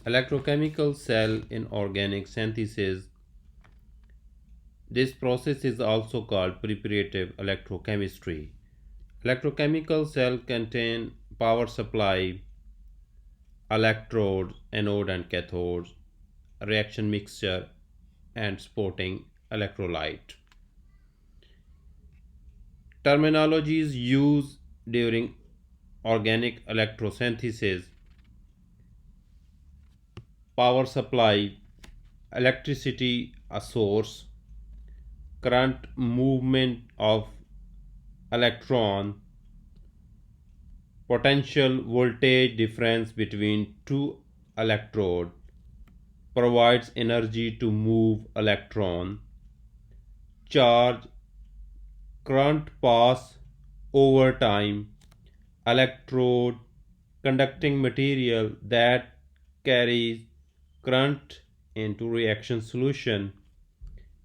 Electrochemical cell in organic synthesis. This process is also called preparative electrochemistry. Electrochemical cell contain power supply, electrodes, anode and cathodes, reaction mixture, and supporting electrolyte. Terminologies used during organic electrosynthesis: power supply, electricity a source, current movement of electron, potential voltage difference between two electrodes, provides energy to move electron, charge, current pass over time, electrode, conducting material that carries current into reaction solution,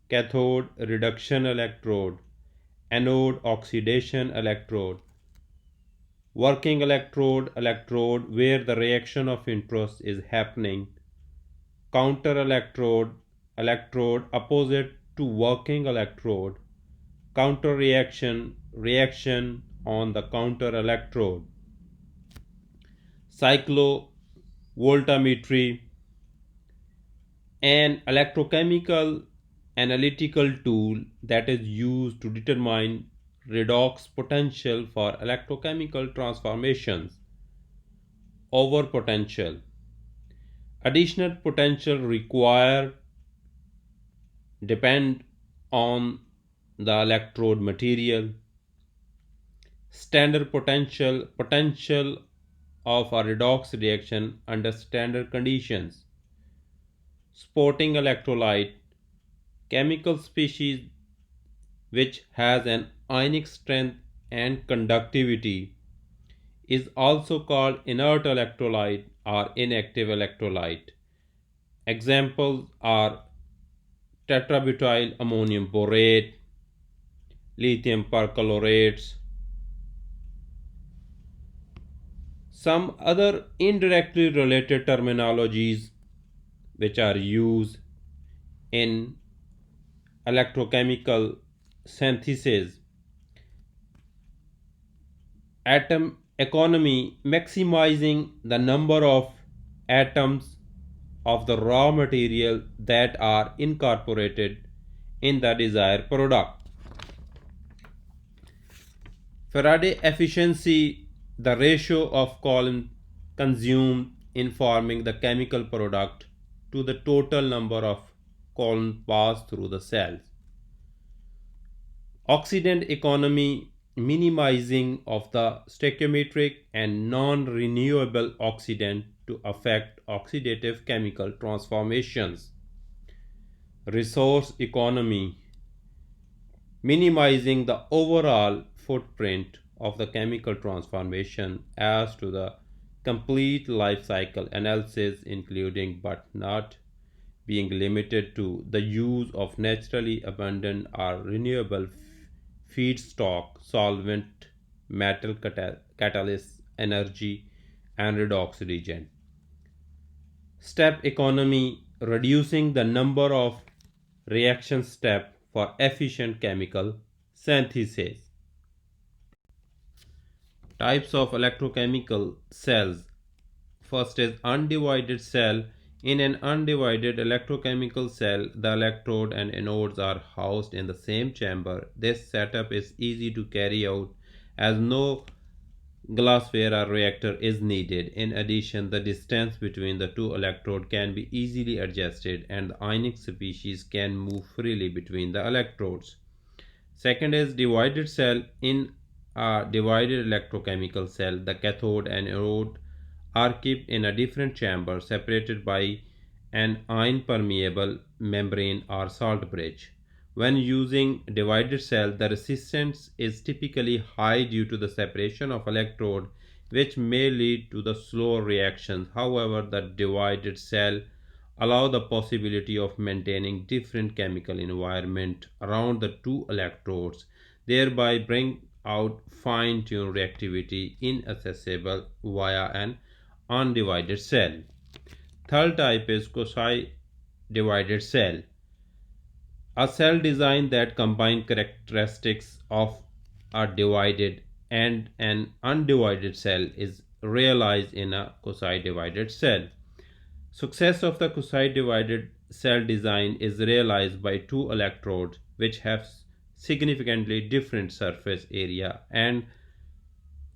cathode reduction electrode, anode oxidation electrode, working electrode where the reaction of interest is happening, counter electrode opposite to working electrode, counter reaction on the counter electrode, cyclovoltammetry, an electrochemical analytical tool that is used to determine redox potential for electrochemical transformations. Over potential. Additional potential required depend on the electrode material. Standard potential of a redox reaction under standard conditions. Supporting electrolyte, chemical species which has an ionic strength and conductivity, is also called inert electrolyte or inactive electrolyte. Examples are tetrabutyl ammonium borate, lithium perchlorates. Some other indirectly related terminologies which are used in electrochemical synthesis: atom economy, maximizing the number of atoms of the raw material that are incorporated in the desired product. Faraday efficiency, the ratio of coulomb consumed in forming the chemical product to the total number of coulombs passed through the cells. Oxidant economy, minimizing of the stoichiometric and non-renewable oxidant to affect oxidative chemical transformations. Resource economy, minimizing the overall footprint of the chemical transformation as to the complete life cycle analysis, including but not being limited to the use of naturally abundant or renewable feedstock, solvent, metal catalyst, energy, and redox reagent. Step economy, reducing the number of reaction steps for efficient chemical synthesis. Types of electrochemical cells. First is undivided cell. In an undivided electrochemical cell, the electrode and anodes are housed in the same chamber. This setup is easy to carry out as no glassware or reactor is needed. In addition, the distance between the two electrodes can be easily adjusted and the ionic species can move freely between the electrodes. Second is divided cell. In a divided electrochemical cell, the cathode and anode are kept in a different chamber separated by an ion permeable membrane or salt bridge. When using divided cell, the resistance is typically high due to the separation of electrode, which may lead to the slower reactions. However, the divided cell allow the possibility of maintaining different chemical environment around the two electrodes, thereby bring out fine-tuned reactivity inaccessible via an undivided cell. Third type is Cosi divided cell. A cell design that combines characteristics of a divided and an undivided cell is realized in a Cosi divided cell. Success of the Cosi divided cell design is realized by two electrodes which have significantly different surface area, and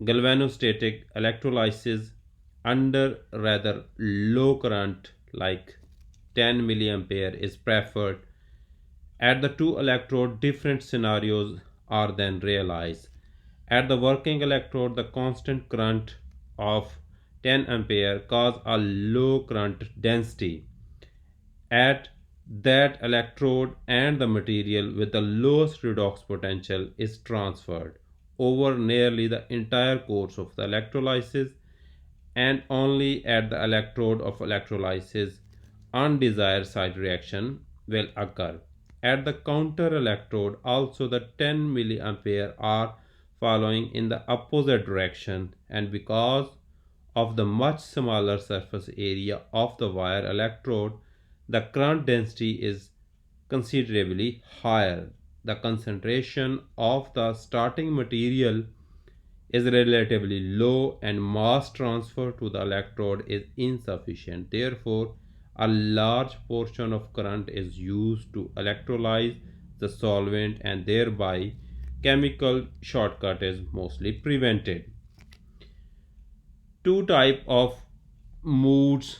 galvanostatic electrolysis under rather low current like 10 milliampere is preferred. At the two electrode, different scenarios are then realized. At the working electrode, the constant current of 10 ampere cause a low current density at that electrode, and the material with the lowest redox potential is transferred over nearly the entire course of the electrolysis, and only at the electrode of electrolysis undesired side reaction will occur. At the counter electrode also the 10 milliampere are following in the opposite direction, and because of the much smaller surface area of the wire electrode, the current density is considerably higher. The concentration of the starting material is relatively low and mass transfer to the electrode is insufficient. Therefore, a large portion of current is used to electrolyze the solvent, and thereby chemical shortcut is mostly prevented. Two types of modes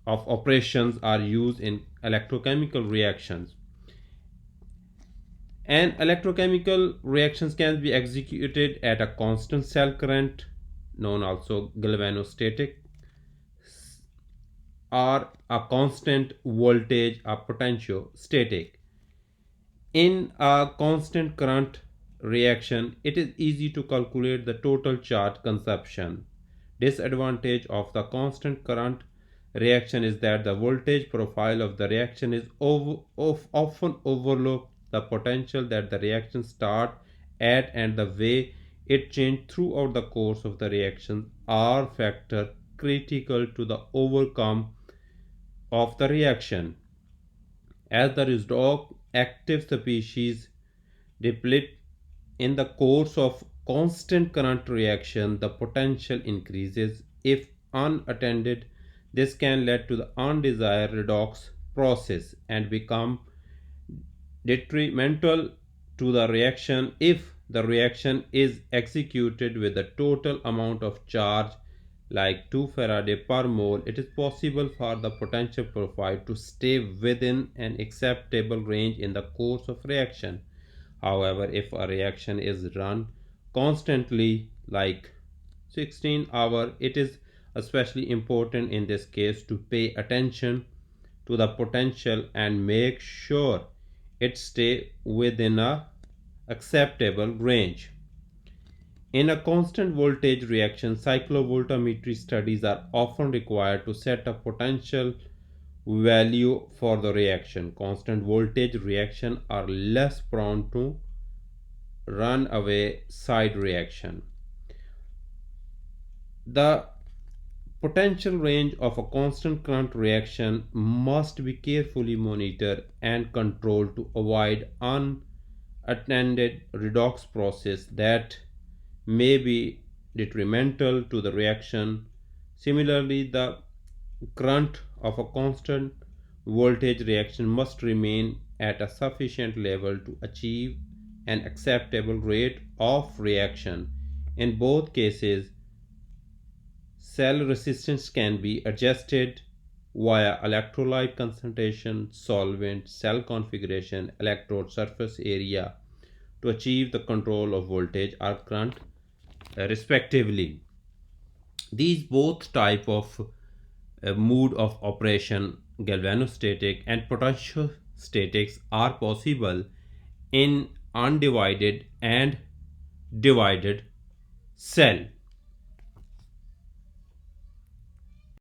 of operations are used in electrochemical reactions. And electrochemical reactions can be executed at a constant cell current, known also galvanostatic, or a constant voltage or potentiostatic. In a constant current reaction, it is easy to calculate the total charge consumption. Disadvantage of the constant current reaction is that the voltage profile of the reaction is often overlooked. The potential that the reaction start at and the way it changes throughout the course of the reaction are factor critical to the outcome of the reaction. As the result, active species deplete in the course of constant current reaction, the potential increases. If unattended, this can lead to the undesired redox process and become detrimental to the reaction. If the reaction is executed with a total amount of charge like 2 Faraday per mole, it is possible for the potential profile to stay within an acceptable range in the course of reaction. However, if a reaction is run constantly like 16 hours, it is especially important in this case to pay attention to the potential and make sure it stay within a acceptable range. In a constant voltage reaction, cyclovoltammetry studies are often required to set a potential value for the reaction. Constant voltage reactions are less prone to runaway side reaction. The potential range of a constant current reaction must be carefully monitored and controlled to avoid unattended redox process that may be detrimental to the reaction. Similarly, the current of a constant voltage reaction must remain at a sufficient level to achieve an acceptable rate of reaction. In both cases, cell resistance can be adjusted via electrolyte concentration, solvent, cell configuration, electrode surface area to achieve the control of voltage or current respectively. These both type of mode of operation, galvanostatic and potentiostatics, are possible in undivided and divided cell.